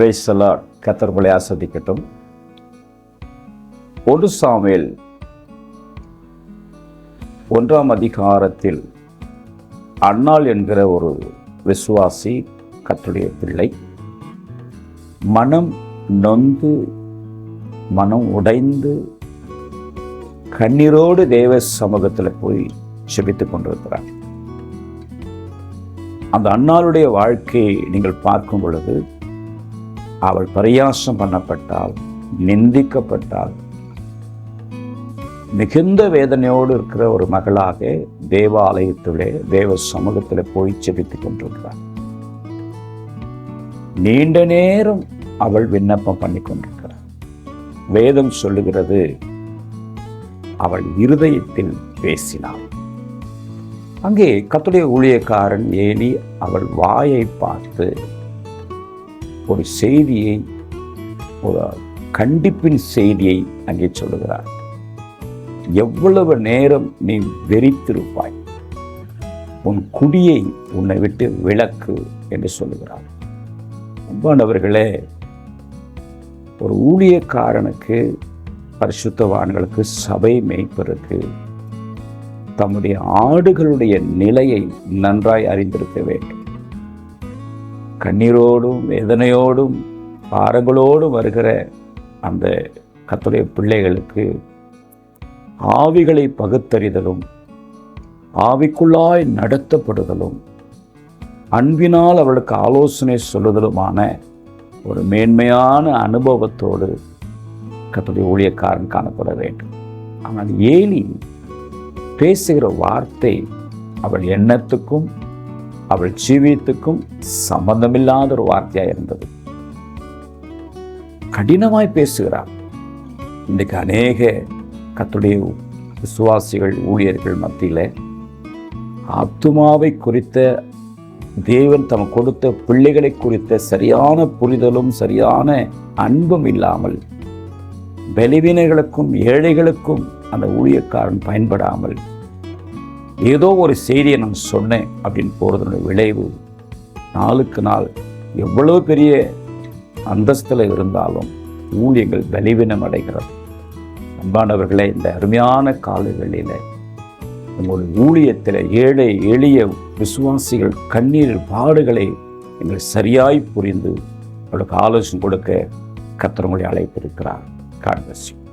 Praise the Lord. கர்த்தர் உங்களை ஆசீர்வதிக்கட்டும். 1 Samuel 1ஆம் அதிகாரத்தில் அன்னாள் என்கிற ஒரு விசுவாசி, கர்த்தருடைய பிள்ளை, மனம் நொந்து மனம் உடைந்து கண்ணீரோடு தேவ சமூகத்தில் போய் செபித்துக் கொண்டிருக்கிறார். அந்த அன்னாளுடைய வாழ்க்கையை நீங்கள் பார்க்கும் பொழுது, அவள் பரியாசம் பண்ணப்பட்டால், நிந்திக்கப்பட்டால், மிகுந்த வேதனையோடு இருக்கிற ஒரு மகளாக தேவாலயத்திலே தேவ சமூகத்தில் போய் செபித்துக் கொண்டிருக்கிறார். நீண்ட நேரம் அவள் விண்ணப்பம் பண்ணி கொண்டிருக்கிறார். வேதம் சொல்லுகிறது, அவள் இருதயத்தில் பேசினாள். அங்கே கர்த்தருடைய ஊழியக்காரன் ஏலி அவள் வாயை பார்த்து ஒரு செய்தியை, ஒரு கண்டிப்பின் செய்தியை அங்கே சொல்லுகிறார். எவ்வளவு நேரம் நீ வெறித்திருப்பாய், உன் குடியை உன்னை விட்டு விலக்கு என்று சொல்லுகிறார். அன்பானவர்களே, ஒரு ஊழியக்காரனுக்கு, பரிசுத்தவான்களுக்கு, சபை மேய்ப்பருக்கு தம்முடைய ஆடுகளுடைய நிலையை நன்றாய் அறிந்திருக்க வேண்டும். கண்ணீரோடும் வேதனையோடும் பாரங்களோடும் வருகிற அந்த கர்த்தருடைய பிள்ளைகளுக்கு ஆவிகளை பகுத்தறிதலும், ஆவிக்குள்ளாய் நடத்தப்படுதலும், அன்பினால் அவளுக்கு ஆலோசனை சொல்லுதலுமான ஒரு மேன்மையான அனுபவத்தோடு கர்த்தருடைய ஊழியக்காரன் காணப்பட வேண்டும். ஆனால் ஏலி பேசுகிற வார்த்தை அவள் எண்ணத்துக்கும் அவள் ஜீவியத்துக்கும் சம்பந்தமில்லாத ஒரு வார்த்தையாக இருந்தது. கடினமாய் பேசுகிறார். இன்றைக்கு அநேக கர்த்தருடைய விசுவாசிகள், ஊழியர்கள் மத்தியில் ஆத்துமாவை குறித்த, தேவன் தமக்கு கொடுத்த பிள்ளைகளை குறித்த சரியான புரிதலும் சரியான அன்பும் இல்லாமல், பலவீனர்களுக்கும் ஏழைகளுக்கும் அந்த ஊழியக்காரன் பயன்படாமல், ஏதோ ஒரு செய்தியை நான் சொன்னேன் அப்படின்னு போகிறதுடைய விளைவு நாளுக்கு நாள் எவ்வளோ பெரிய அந்தஸ்தில் இருந்தாலும் ஊழியங்கள் பலவீனம் அடைகிறது. அன்பானவர்களே, இந்த அருமையான காலங்களில் உங்களுடைய ஊழியத்தில் ஏழை எளிய விசுவாசிகள் கண்ணீர் பாடுகளை நீங்கள் சரியாய் புரிந்து அவளுக்கு ஆலோசனை கொடுக்க கர்த்தர் உங்களை அழைத்திருக்கிறார். God bless you.